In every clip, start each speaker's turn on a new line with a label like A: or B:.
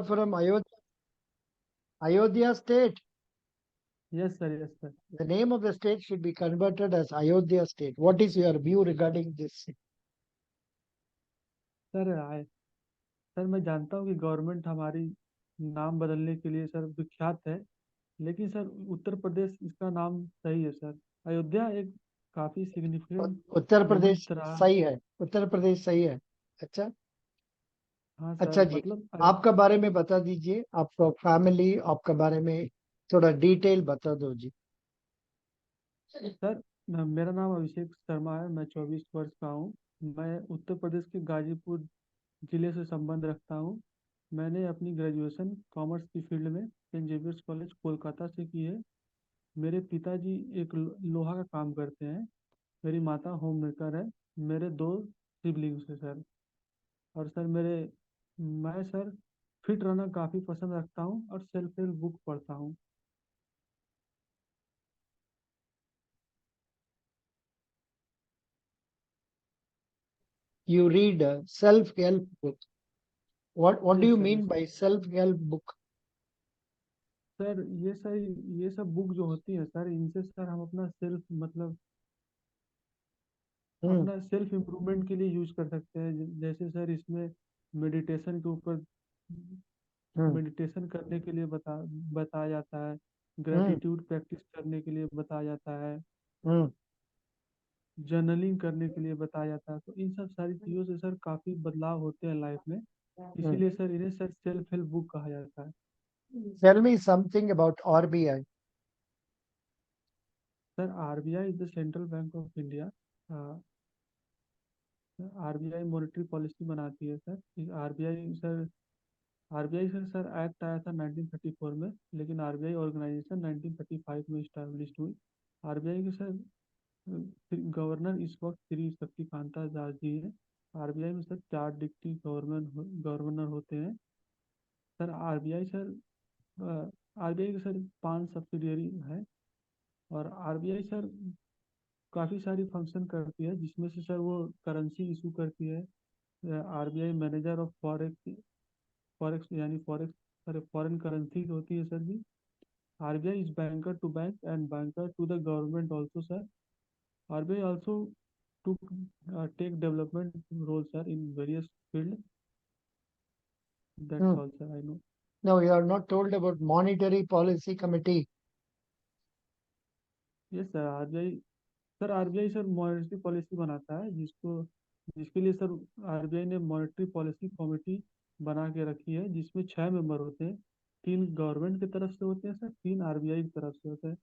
A: from Ayodhya state.
B: Yes, sir. Yes, sir.
A: The name of the state should be converted as Ayodhya state. What is your view regarding this?
B: Sir sir मैं जानता हूँ कि government हमारी नाम बदलने के लिए सर विख्यात है, लेकिन सर उत्तर प्रदेश इसका नाम सही है सर। अयोध्या एक काफी सिग्निफिकेंट
A: उत्तर प्रदेश
B: मोमेंट रहा।
A: सही है, उत्तर प्रदेश सही है। अच्छा,
B: हाँ सर,
A: अच्छा जी।
B: मतलब
A: आपका बारे में बता दीजिए, आपका फैमिली, आपके बारे में थोड़ा डिटेल बता दो जी।
B: सर मेरा नाम अभिषेक शर्मा है, मैं 24 वर्ष का हूँ। मैं उत्तर प्रदेश के गाजीपुर जिले से संबंध रखता हूँ। मैंने अपनी ग्रेजुएशन कॉमर्स की फील्ड में सेंट जेवियर्स कॉलेज कोलकाता से की है। मेरे पिताजी एक लोहा का काम करते हैं। मेरी माता होम मेकर है। मेरे दो सिबलिंग्स हैं सर। और सर मैं सर फिट रहना काफ़ी पसंद रखता हूँ और सेल्फ हेल्प बुक पढ़ता हूँ।
A: You read a self-help book. What do
B: yes
A: you
B: sir,
A: mean
B: yes
A: by self-help book?
B: Sir. ये सब बुक जो होती है सर, इनसे सर हम अपना सेल्फ मतलब
A: हम्म।
B: अपना सेल्फ इम्प्रूवमेंट के लिए यूज कर सकते हैं। जैसे सर इसमें मेडिटेशन के ऊपर
A: हम्म।
B: मेडिटेशन करने के लिए बताया जाता है।
A: हम्म।
B: ग्रेटिट्यूड प्रैक्टिस करने के लिए बताया जाता है।
A: हम्म।
B: जर्नलिंग करने के लिए बताया जाता है। तो इन सब सारी चीज़ों से सर काफ़ी बदलाव होते हैं लाइफ में।
A: हम्म।
B: इसीलिए सर इन्हें सर सेल्फ हेल्प बुक कहा जाता है।
A: Tell me something about RBI.
B: Sir RBI is the central bank of India. RBI monetary policy बनाती है सर। आरबीआई सर एक्ट आया था 1934 में, लेकिन आरबीआई ऑर्गेनाइजेशन 1935 में इस्टेब्लिश हुई। आरबीआई के सर गवर्नर इस वक्त श्री शक्तिकांता दास जी हैं। आरबीआई में सर 4 डिप्टी गवर्नर होते हैं। सर आरबीआई के सर 5 सब्सिडियरी है। और आरबीआई सर काफ़ी सारी फंक्शन करती है, जिसमें से सर वो करेंसी इशू करती है। RBI manager of forex forex यानी फॉरेक्स सर फॉरेन करेंसी होती है sir ji. RBI is banker to bank and banker to the government also sir. RBI also to take development role sir in various field. That's
A: Hmm.
B: All sir I know.
A: No, you are not told about Monetary Policy Committee.
B: Yes sir, RBI sir monetary policy बनाता है, जिसके लिए sir RBI ने monetary policy committee बना के रखी है, जिसमें 6 मेंबर होते हैं। 3 गवर्नमेंट की तरफ से होते हैं सर, 3 आरबीआई की तरफ से होते हैं।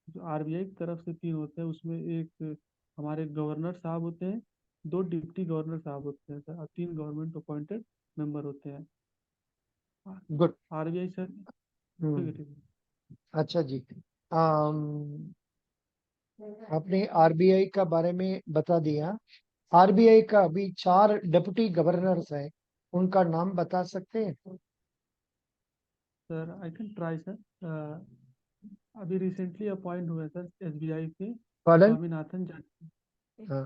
B: जो आरबीआई की तरफ से 3 होते हैं, उसमें एक हमारे गवर्नर साहब होते हैं, 2 डिप्टी गवर्नर साहब होते हैं सर, और 3 गवर्नमेंट अपॉइंटेड मेंबर होते हैं।
A: Good.
B: आरबीआई सर ठीक है,
A: Hmm.
B: ठीक है।
A: अच्छा जी। um, आपने आरबीआई का बारे में बता दिया। आरबीआई का अभी 4 डिप्टी गवर्नर्स हैं, उनका नाम बता सकते हैं?
B: Sir I can try sir. अभी रिसेंटली अपॉइंट हुए सर एसबीआई के
A: Pardon?
B: स्वामीनाथन।
A: हाँ।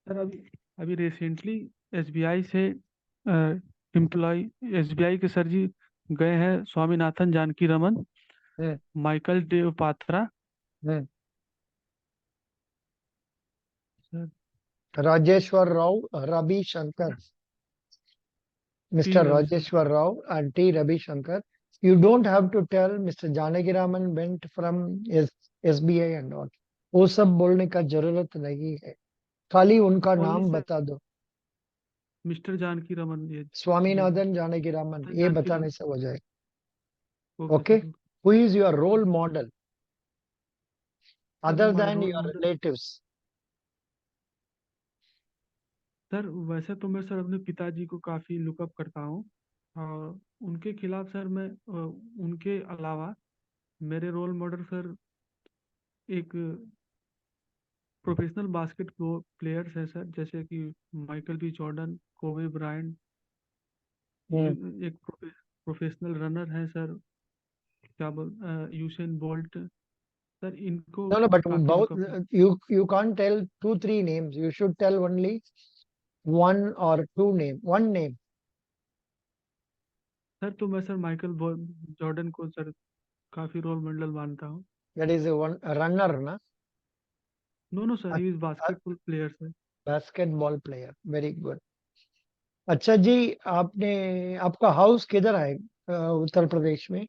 B: सर अभी अभी रिसेंटली एसबीआई से एम्प्लॉय एसबीआई के सर जी गए हैं, Swaminathan Janaki Raman,
A: hmm.
B: Michael Dev Patra
A: hmm.
B: Sir,
A: Rajeshwar Rao, Ravi Shankar,
B: T
A: Mr.
B: Ravishankar.
A: Rajeshwar Rao and T. Ravi Shankar. You don't have to tell Mr. Janagiraman went from SBI and all. वो सब बोलने का जरूरत नहीं है, खाली उनका
B: ओनली
A: नाम
B: सर
A: बता दो।
B: मिस्टर जानकी रमन, ये जी
A: स्वामीनाथन जानकीरामन,
B: सर
A: ये
B: जानकी
A: बताने
B: रमन।
A: से हो जाएगा।
B: Okay
A: Okay,
B: sir, okay.
A: who is your role model
B: sir
A: other
B: my
A: than
B: role
A: your
B: model.
A: relatives?
B: Sir वैसे तो मैं सर अपने पिताजी को काफ़ी लुकअप करता हूँ, और उनके खिलाफ सर उनके अलावा मेरे रोल मॉडल सर एक प्रोफेशनल बास्केट प्लेयर्स हैं सर, जैसे कि Michael B Jordan, Kobe Bryant.
A: Hmm.
B: एक प्रोफेशनल रनर हैं सर, क्या बोल यूसेन बोल्ट। सर इनको
A: No, no, but
B: काफ़ी
A: both
B: lookup.
A: you can't tell 2 3 names. You should tell only one or two name. One name.
B: Sir तो मैं sir Jordan को sir काफी रोल मॉडल मानता हूँ।
A: दैट इज वन रनर ना?
B: No no sir, he is basketball player sir.
A: Basketball player, very good. अच्छा जी, आपने आपका हाउस किधर है उत्तर प्रदेश में?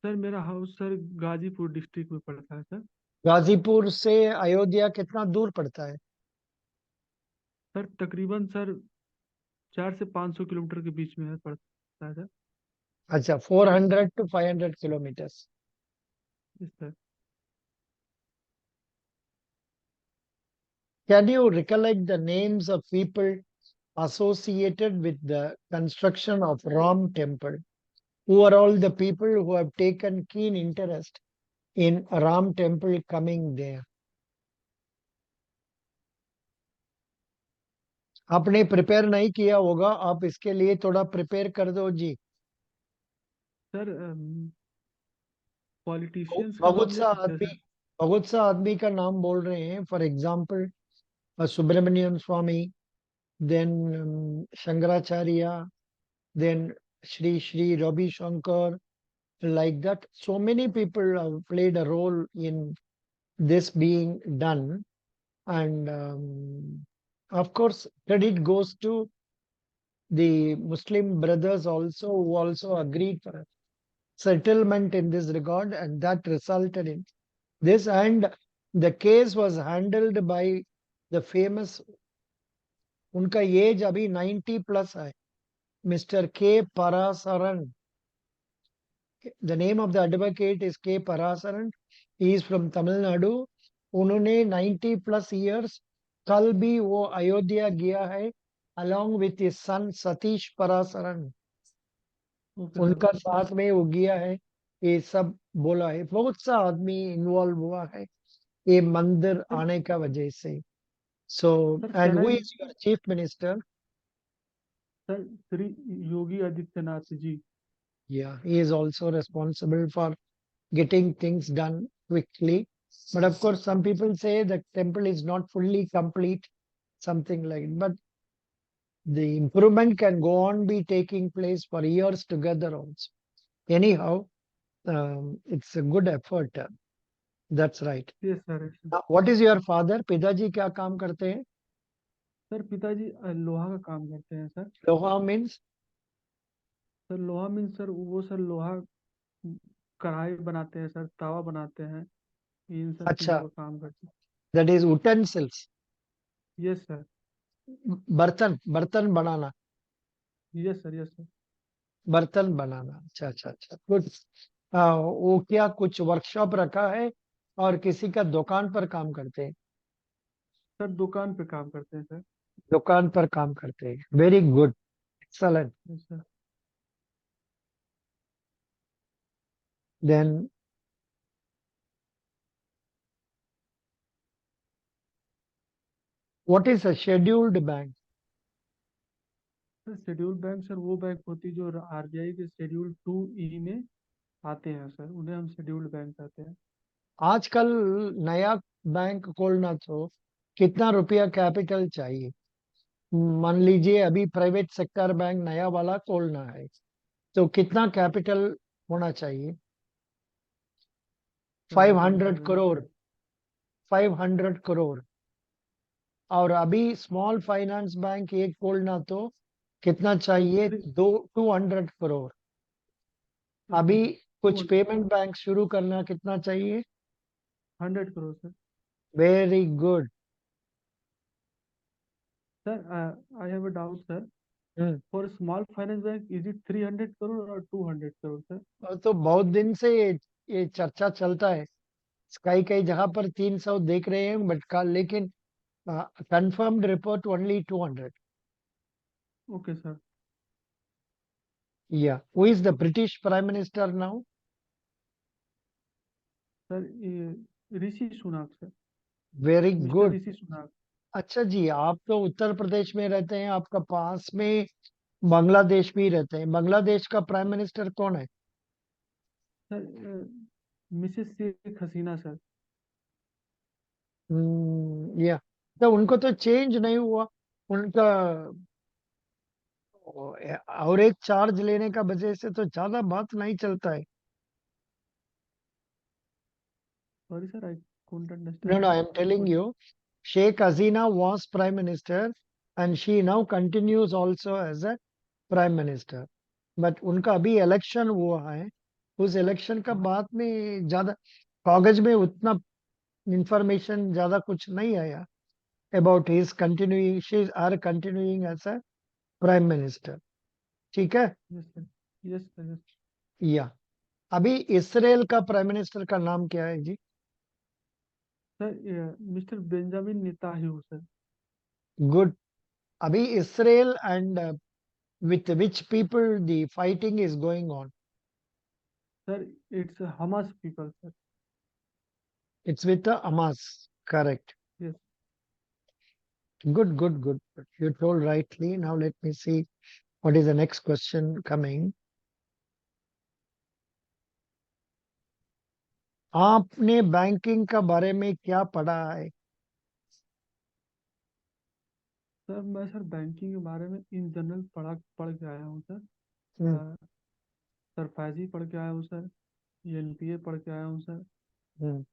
B: सर मेरा हाउस सर गाजीपुर डिस्ट्रिक्ट में पड़ता है सर।
A: गाजीपुर से अयोध्या कितना दूर पड़ता है?
B: सर तकरीबन सर 400 से 500 किलोमीटर के बीच में है पड़ता है सर।
A: अच्छा, 400 to 500 kilometers।
B: Yes sir.
A: Can you recollect the names of people associated with the construction of Ram temple? Who are all the people who have taken keen interest in Ram temple coming there? आपने prepare नहीं किया होगा, आप इसके लिए थोड़ा prepare कर दो जी।
B: सर पॉलिटिशियंस का
A: बहुत
B: नाम ले
A: सा
B: सकते हैं
A: आदमी
B: सर।
A: बहुत सा आदमी का नाम बोल रहे हैं, for example Subramaniam Swamy, then Shankaracharya, then Shri Shri Ravi Shankar, like that. So many people have played a role in this being done. And of course, credit goes to the Muslim brothers also, who also agreed for a settlement in this regard, and that resulted in this. And the case was handled by the famous, उनका as अभी 90 plus है, mister के Parasaran. The name of the advocate is K. Parasaran. He is from Tamil Nadu. उन्होंने 90 plus years, कल भी वो अयोध्या गया है along with his son Satish Parasaran.
B: Okay sir,
A: उनका
B: ओके सर।
A: साथ में वो गया है। ये सब बोला है, बहुत सा आदमी इन्वॉल्व हुआ है ये मंदिर
B: सर
A: आने का वजह से। So
B: sir
A: and
B: can
A: who
B: I
A: is your chief minister?
B: Sir Shri Yogi Adityanath ji.
A: Yeah, he is also responsible for getting things done quickly. But of course, some people say the temple is not fully complete, something like it. But the improvement can go on be taking place for years together also. Anyhow, it's a good effort. That's right.
B: Yes sir, yes sir.
A: Now, what is your father? पिताजी क्या काम करते हैं?
B: Sir पिताजी लोहा का काम करते हैं सर।
A: लोहा means?
B: सर लोहा मीन्स सर वो सर लोहा कढ़ाई बनाते हैं सर, तावा बनाते हैं, इन सब
A: अच्छा,
B: चीज़ों का काम करते
A: that is utensils,
B: हैं। Yes sir.
A: बर्तन बर्तन बनाना।
B: Yes sir, yes sir.
A: बर्तन बनाना, अच्छा अच्छा अच्छा, कुछ वो क्या कुछ वर्कशॉप रखा है और किसी का दुकान पर काम करते हैं?
B: सर दुकान पे काम करते हैं सर।
A: दुकान पर काम करते हैं, very good, excellent.
B: Yes sir.
A: Then what is a scheduled bank?
B: Sir schedule bank sir वो बैंक होती है जो आरबीआई के शेड्यूल 2E में आते हैं सर, उन्हें हम शेड्यूल्ड बैंक कहते हैं।
A: आजकल नया बैंक खोलना तो कितना रुपया कैपिटल चाहिए? मान लीजिए अभी प्राइवेट सेक्टर बैंक नया वाला खोलना है, तो कितना कैपिटल होना चाहिए?
B: सर
A: फाइव
B: बताइए
A: हंड्रेड
B: सर।
A: करोड़ 500 करोड़। और अभी स्मॉल फाइनेंस बैंक एक खोलना तो कितना चाहिए?
B: थ्री
A: 200 करोड़।
B: ओके
A: अभी
B: सर।
A: कुछ
B: 200
A: पेमेंट बैंक शुरू करना कितना चाहिए?
B: Crore sir.
A: Very good.
B: Sir I have a doubt sir. For small finance bank is it 300 crore और 200 करोड़ सर?
A: तो बहुत दिन से ये चर्चा चलता है, कई कई जगह पर 300 देख रहे हैं, बट का लेकिन confirmed report only 200।
B: Okay sir.
A: या who is the British prime minister now?
B: Sir ये Rishi Sunak sir.
A: Very
B: mister
A: good.
B: Rishi Sunak.
A: अच्छा जी, आप तो उत्तर प्रदेश में रहते हैं, आपका पास में बांग्लादेश भी रहते हैं। बांग्लादेश का प्राइम मिनिस्टर कौन है?
B: Sir Mrs Sheikh Hasina sir.
A: या तो उनको तो चेंज नहीं हुआ, उनका और एक चार्ज लेने का वजह से तो ज्यादा बात नहीं चलता है.
B: Sorry sir, I couldn't
A: No,
B: understand
A: no, I am
B: your
A: telling
B: question.
A: you, Sheikh Hasina was prime minister and she now continues also as a prime minister. But उनका अभी इलेक्शन हुआ है. उस इलेक्शन का बाद में ज्यादा कागज में उतना इंफॉर्मेशन ज्यादा कुछ नहीं आया about his continuing, she are continuing as a prime minister. ठीक है.
B: Yes sir, yes sir, yes
A: या अभी इसराइल का प्राइम मिनिस्टर का नाम क्या है जी?
B: Sir. Mister Benjamin Netanyahu sir.
A: Good. अभी Israel and with which people the fighting is going on?
B: Sir it's Hamas people sir.
A: It's with the Hamas. Correct.
B: Yes
A: Good, good, good. You told rightly. Now let me see what is the next question coming. आपने banking का बारे में क्या पढ़ा है?
B: Sir, मैं sir banking के बारे में इन जनरल पढ़ के आया हूँ सर।
A: हम्म.
B: सर फैजी पढ़ के आया हूँ सर। एनपीए पढ़ के आया हूँ सर।
A: हम्म.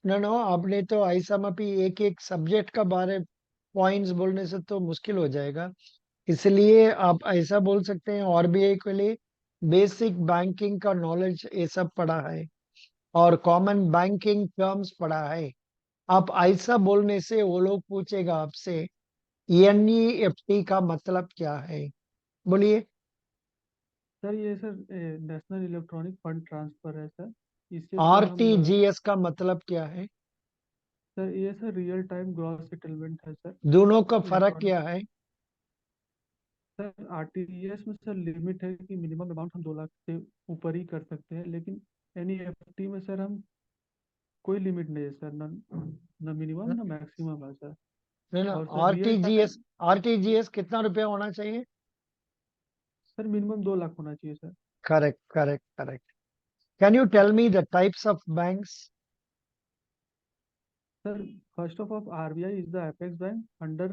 A: नो नो, आपने तो ऐसा मपी एक एक सब्जेक्ट का बारे पॉइंट्स बोलने से तो मुश्किल हो जाएगा. इसलिए आप ऐसा बोल सकते हैं आरबीआई के लिए बेसिक बैंकिंग का नॉलेज ये सब पढ़ा है और कॉमन बैंकिंग टर्म्स पढ़ा है. आप ऐसा बोलने से वो लोग पूछेगा आपसे एनईएफटी का मतलब क्या है. बोलिए.
B: सर ये sir national electronic fund transfer है सर। इससे सर हम
A: आरटीजीएस का मतलब क्या है?
B: सर ये sir real time gross settlement है सर।
A: दोनों का फर्क
B: इलेक्ट्रॉनिक।
A: क्या है?
B: सर आरटीजीएस में सर लिमिट है कि मिनिमम अमाउंट हम 2 लाख से ऊपर ही कर सकते हैं, लेकिन एनईएफटी में सर हम कोई लिमिट नहीं है सर। न न मिनिमम न मैक्सिमम है सर।
A: नहीं ना.
B: और sir real time.
A: RTGS RTGS कितना रुपया होना चाहिए?
B: सर मिनिमम 2 लाख होना चाहिए sir.
A: Correct, correct, correct. Can you tell me the types of banks?
B: Sir, first of all, RBI is the apex bank. Under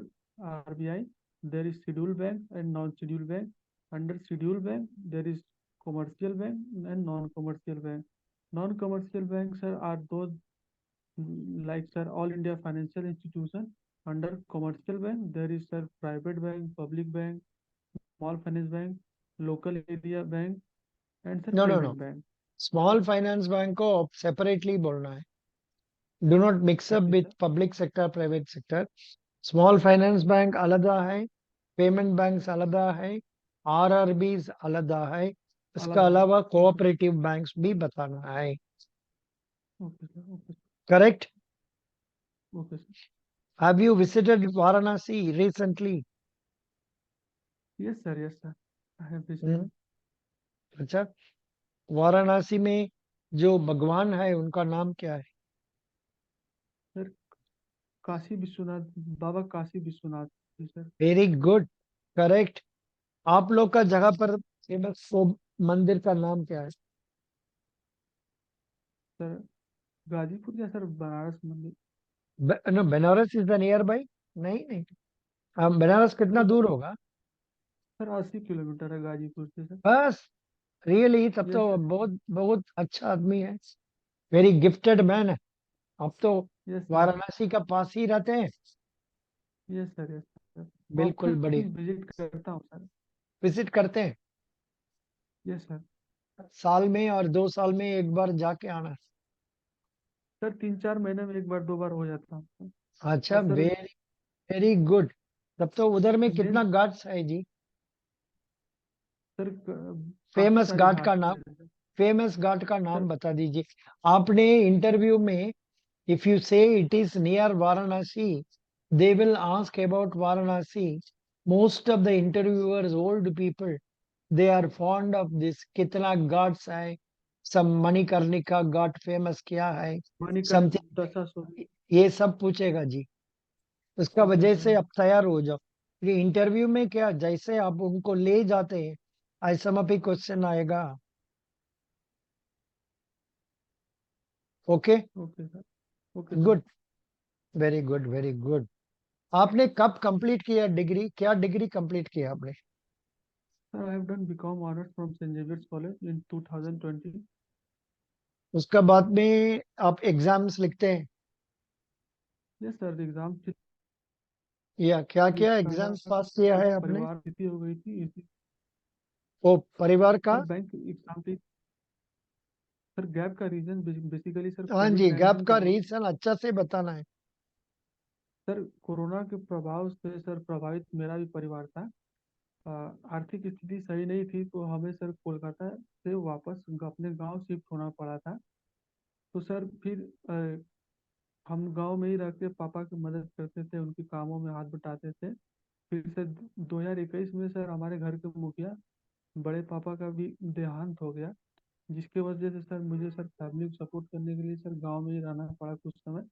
B: RBI, there is scheduled bank and non-scheduled bank. Under scheduled bank, there is commercial bank and non-commercial bank. Non-commercial banks are those like sir all India financial institution. Under commercial bank, there is sir private bank, public bank, small finance bank, local area bank, and sir
A: no no no.
B: payment bank.
A: Small finance bank को separately बोलना है. Do not mix up
B: Okay,
A: with
B: sir.
A: Public sector private sector. Small finance bank अलग है, payment banks अलग है, RRBs अलग है. इसका
B: अलग है।
A: अलावा
B: Okay,
A: कोऑपरेटिव बैंक्स भी बताना है.
B: okay, sir. Okay,
A: correct.
B: okay, sir.
A: Have you visited Varanasi recently?
B: Yes, sir. Yes, sir. I have visited.
A: हम्म. अच्छा. वाराणसी में जो भगवान है उनका नाम क्या है?
B: सर काशी विश्वनाथ, बाबा Kashi Vishwanath ji sir.
A: Very good. Correct. आप लोग का जगह पर फेमस वो मंदिर का नाम क्या है?
B: सर गाजीपुर या सर बनारस मंदिर।
A: No, Banaras is the nearby. नहीं नहीं. बनारस कितना
B: सर
A: दूर होगा?
B: सर 80 किलोमीटर है गाजीपुर से सर।
A: बस. रियली तब
B: यस
A: तो
B: सर।
A: बहुत बहुत अच्छा आदमी है. वेरी गिफ्टेड मैन है. अब तो
B: यस सर।
A: वाराणसी का पास ही रहते हैं.
B: Yes sir. Yes sir.
A: बिल्कुल
B: ऑफन
A: बढ़िया.
B: विजिट करता हूँ सर।
A: विजिट करते हैं.
B: Yes sir.
A: साल में और 2 साल में एक बार जाके आना.
B: सर 3-4 महीने में एक बार 2 बार हो जाता हूँ सर।
A: अच्छा.
B: और सर
A: वेरी वेरी गुड. तब तो उधर में
B: मेन
A: कितना घाट्स है जी?
B: सर काफी
A: फेमस
B: सारे
A: घाट
B: घाट
A: का नाम.
B: हैं सर।
A: फेमस घाट का नाम
B: सर
A: बता दीजिए. आपने इंटरव्यू में if you say it is near Varanasi, they will ask about Varanasi. Most of the interviewers, old people, they are fond of this. कितना घाट्स है, some मणिकर्णिका घाट फेमस क्या है,
B: मणिकर
A: समथिंग.
B: दशाश्वमेध।
A: ये सब पूछेगा जी. उसका
B: ओके
A: वजह
B: सर।
A: से
B: ओके।
A: आप तैयार हो जाओ. ये इंटरव्यू में क्या जैसे आप उनको ले जाते हैं ऐसा में भी क्वेश्चन आएगा. Okay.
B: Okay sir. Okay sir.
A: Good. Very good, very good. आपने कब कंप्लीट किया डिग्री? क्या डिग्री कंप्लीट किया आपने?
B: Sir, I have done BCom honors from St. Xavier's College in 2020.
A: उसका बाद में आप एग्जाम्स लिखते हैं
B: Yes, sir, the exam
A: या क्या
B: ठीक
A: क्या
B: था।
A: एग्जाम्स पास किया है आपने?
B: परिवार स्थिति हो गई थी इसी।
A: वो परिवार का।
B: सर बैंक एग्जाम थी। सर गैप का रीजन बेसिकली सर
A: हाँ
B: कोविड
A: जी, गैप
B: 19 के
A: का
B: दौरान।
A: रीजन अच्छा से बताना है।
B: सर कोरोना के प्रभाव से सर प्रभावित मेरा भी परिवार था। अ, आर्थिक स्थिति सही नहीं थी तो हमें सर कोलकाता से वापस अपने गांव शिफ्ट होना पड़ा था। तो सर फिर हम गांव में ही रह के पापा की मदद करते थे, उनके कामों में हाथ बटाते थे। फिर सर 2021 में सर हमारे घर के मुखिया बड़े पापा का भी देहांत हो गया, जिसके वजह से सर मुझे सर फैमिली को सपोर्ट करने के लिए सर गांव में ही रहना पड़ा कुछ समय।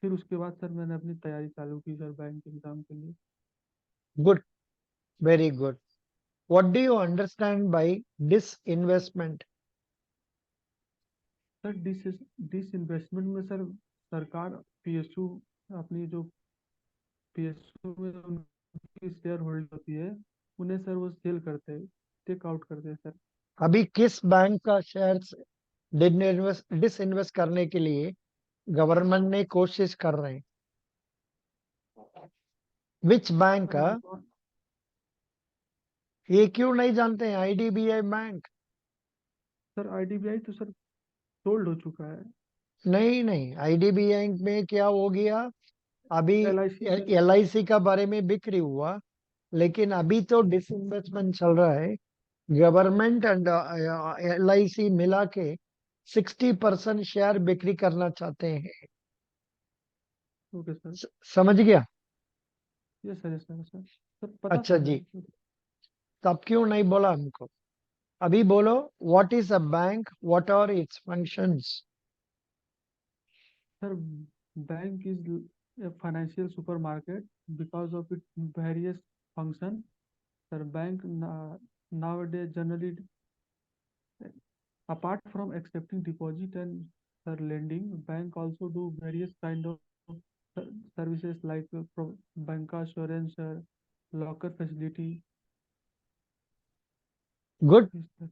B: फिर उसके बाद सर मैंने अपनी तैयारी चालू की सर बैंक एग्जाम के लिए।
A: Good, very good. What do you understand by disinvestment?
B: Sir disinvestment में सर सरकार पीएसयू अपनी जो पीएसयू में उनकी शेयर होल्ड होती है, उन्हें सर वो सेल करते हैं, टेक आउट करते हैं सर।
A: अभी किस बैंक का शेयर डिस इन्वेस्ट करने के लिए गवर्नमेंट ने कोशिश कर रहे हैं? विच बैंक
B: सर
A: का?
B: I don't.
A: ये क्यों नहीं जानते हैं? IDBI bank.
B: सर आईडीबीआई तो सर सोल्ड हो चुका है।
A: नहीं नहीं, आईडीबीआई में क्या हो गया? अभी
B: एलआईसी सर।
A: एलआईसी का बारे में बिक्री हुआ, लेकिन अभी तो डिसइन्वेस्टमेंट चल रहा है। गवर्नमेंट एंड एलआईसी मिला के 60% शेयर बिक्री करना चाहते हैं।
B: Okay sir.
A: समझ गया?
B: Yes sir, yes sir, sir sir पता
A: अच्छा
B: था
A: जी,
B: सर।
A: तब क्यों नहीं बोला हमको? अभी बोलो, what is a bank, what are its functions?
B: Sir, bank is a financial supermarket because of its various functions. Sir, nowadays generally, apart from accepting deposit and sir lending, bank also do various kind of ser- services like bank assurance, locker facility.
A: Good.
B: Yes, sir.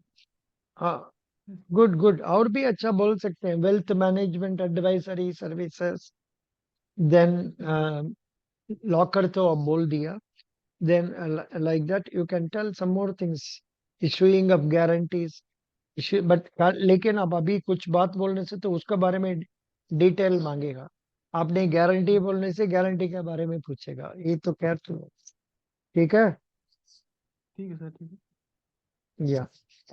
A: हाँ,
B: Yes,
A: good good. और भी अच्छा बोल सकते हैं, wealth management advisory services. Then locker तो अब बोल दिया। Then like that you can tell some more things. Issuing of guarantees, issue but, लेकिन अब अभी कुछ बात बोलने से तो उसके बारे में डिटेल मांगेगा। आपने गारंटी बोलने से गारंटी के बारे में पूछेगा, ये तो खैर तो ठीक है।
B: ठीक है सर, ठीक है।
A: या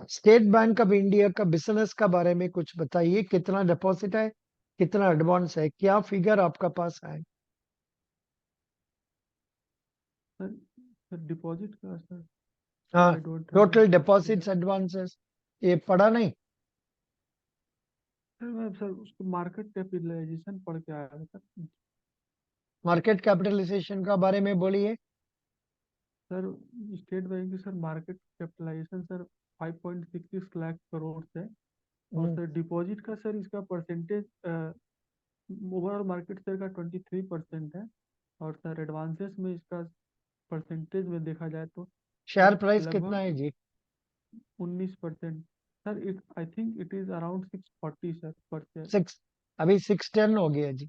A: स्टेट बैंक ऑफ इंडिया का बिजनेस का बारे में कुछ बताइए। कितना डिपॉजिट है, कितना एडवांस है, क्या फिगर आपका पास है?
B: सर सर डिपॉजिट का सर,
A: हाँ,
B: I don't have
A: total
B: that figure.
A: Deposits advances, ये पढ़ा नहीं?
B: सर मैं सर उसको मार्केट कैपिटलाइजेशन पढ़ के आया था सर।
A: मार्केट कैपिटलाइजेशन का बारे में बोलिए।
B: सर स्टेट बैंक की sir market capitalisation sir 5.66 lakh crore है। और
A: हम्म,
B: सर डिपॉजिट का सर इसका परसेंटेज ओवरऑल मार्केट शेयर का 23% है। और सर एडवांसेस में इसका परसेंटेज में देखा जाए तो
A: शेयर प्राइस कितना
B: लगभग
A: है जी?
B: 19%। Sir it I think it is around 640 sir पर शेयर।
A: सिक्स, अभी 610 हो गया जी।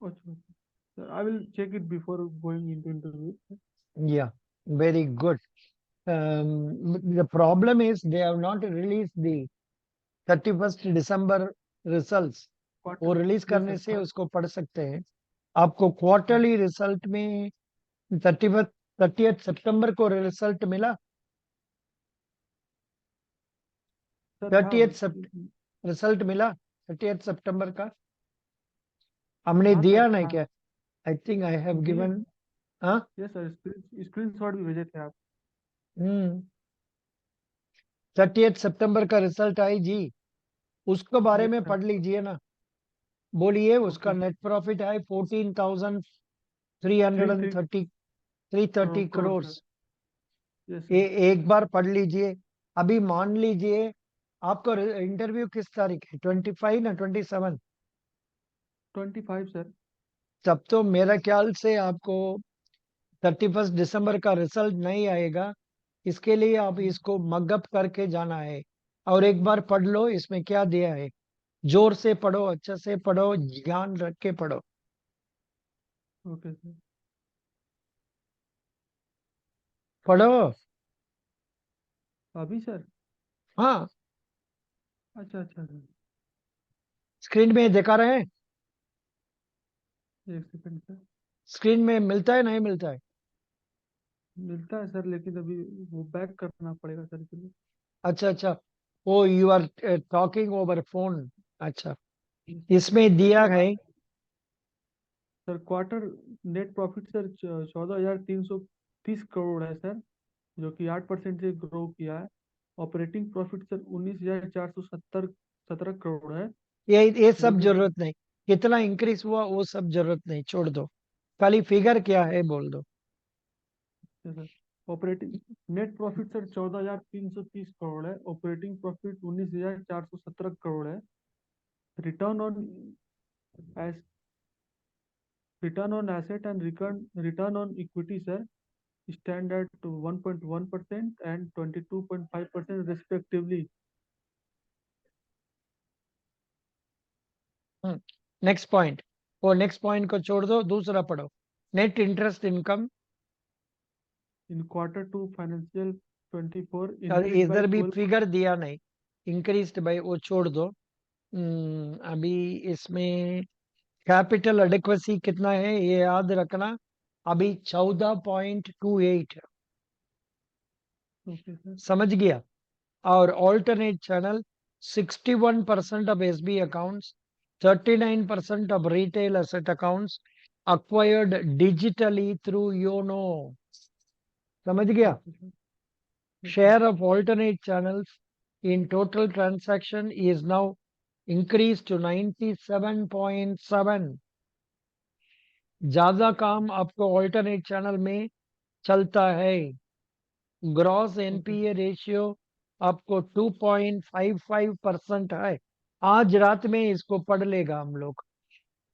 B: अच्छा sir, I will check it before going into interview.
A: Yeah, very good. the problem is they have not released the 31st December results. वो
B: quarter.
A: Release
B: yes
A: करने
B: sir,
A: से उसको पढ़ सकते हैं। आपको क्वार्टरली रिजल्ट में 30th सितंबर को रिजल्ट मिला?
B: सर था।
A: 30th रिजल्ट मिला 30th सितंबर का? हमने
B: हाँ
A: दिया
B: सर
A: नहीं
B: था।
A: क्या? आई थिंक आई हैव
B: दिए।
A: गिवन। हाँ।
B: यस सर, स्क्रीन शॉट भी भेजे थे आप।
A: हम्म। 30th सितंबर का रिजल्ट आई जी, उसके बारे
B: यस
A: में
B: सर।
A: पढ़ लीजिए ना। बोलिए, उसका
B: ओके।
A: नेट प्रॉफिट है 14,330,
B: three
A: 330
B: crore
A: crore.
B: Sir. Yes
A: ये
B: सर।
A: एक बार पढ़ लीजिए। अभी मान लीजिए आपका इंटरव्यू किस तारीख है? 25 ना 27?
B: 25 सर।
A: तब तो मेरा ख्याल से आपको 31st दिसंबर का रिजल्ट नहीं आएगा। इसके लिए आप इसको मगअप करके जाना है और एक बार पढ़ लो इसमें क्या दिया है। जोर से पढ़ो, अच्छे से पढ़ो, ध्यान रख के पढ़ो।
B: Okay sir.
A: पढ़ो।
B: अभी सर?
A: हाँ,
B: अच्छा अच्छा सर।
A: स्क्रीन में दिखा रहे हैं।
B: एक सेकंड सर।
A: स्क्रीन में मिलता है, नहीं मिलता है?
B: मिलता है सर, लेकिन अभी वो बैक करना पड़ेगा सर के लिए।
A: अच्छा अच्छा, वो you are talking over phone. अच्छा, इसमें दिया
B: सर
A: है।
B: Sir quarter net profit sir 14,330 crore है सर, जो कि 8% से ग्रो किया है। ऑपरेटिंग प्रॉफिट सर 19,417 करोड़ है,
A: ये
B: जो
A: सब
B: कि
A: जरूरत नहीं, कितना इंक्रीज हुआ वो सब जरूरत नहीं, छोड़ दो। खाली फिगर क्या है बोल दो।
B: Sir operating net profit sir 14,330 crore है, ऑपरेटिंग प्रॉफिट 19,417 करोड़ है। Return on S return on asset and return on equity sir stand at 1.1% and 22.5% respectively.
A: Next point, वो नेक्स्ट पॉइंट को छोड़ दो, दूसरा पढ़ो। Net interest income,
B: In quarter two financial 24 increased by
A: इधर भी
B: 12%.
A: फिगर दिया नहीं, इंक्रीज बाई वो छोड़ दो। अभी इसमें कैपिटल एडिक्वेसी कितना है ये याद रखना। अभी 14.28
B: Okay, sir.
A: समझ गया। और alternate channel 61% of SB accounts, 39% of retail asset accounts acquired digitally through YONO। समझ गया।
B: Okay, sir. Okay.
A: Share of alternate channels in total transaction is now increased to 97.7। ज्यादा काम आपको ऑल्टरनेट चैनल में चलता है। Gross
B: Okay.
A: एनपीए रेशियो आपको 2.55% है। आज रात में इसको पढ़ लेगा हम लोग।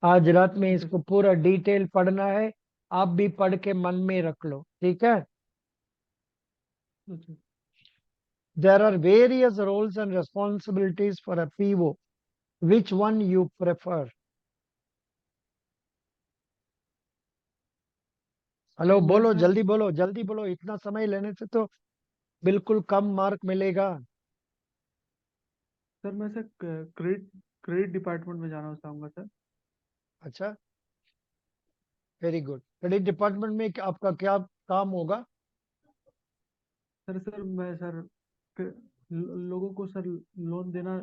A: आज रात में
B: Okay,
A: इसको
B: sir.
A: पूरा डिटेल पढ़ना है। आप भी पढ़ के मन में रख लो, ठीक है।
B: Okay.
A: There are various roles and responsibilities for a PO. Which one you prefer? Hello,
B: मैं
A: बोलो,
B: सर
A: जल्दी बोलो, जल्दी बोलो, इतना समय लेने से तो बिल्कुल कम मार्क मिलेगा।
B: सर मैं सर क्रेडिट क्रेडिट डिपार्टमेंट में जाना चाहूँगा सर।
A: अच्छा, वेरी गुड। क्रेडिट डिपार्टमेंट में आपका क्या काम होगा?
B: सर मैं सर लोगों को सर लोन देना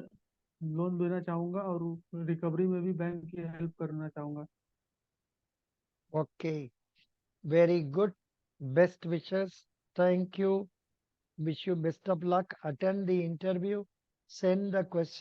B: चाहूँगा, और रिकवरी में भी बैंक की हेल्प करना चाहूँगा।
A: Okay, very good. Best wishes. Thank you. Wish you best of luck. Attend the interview. Send the question.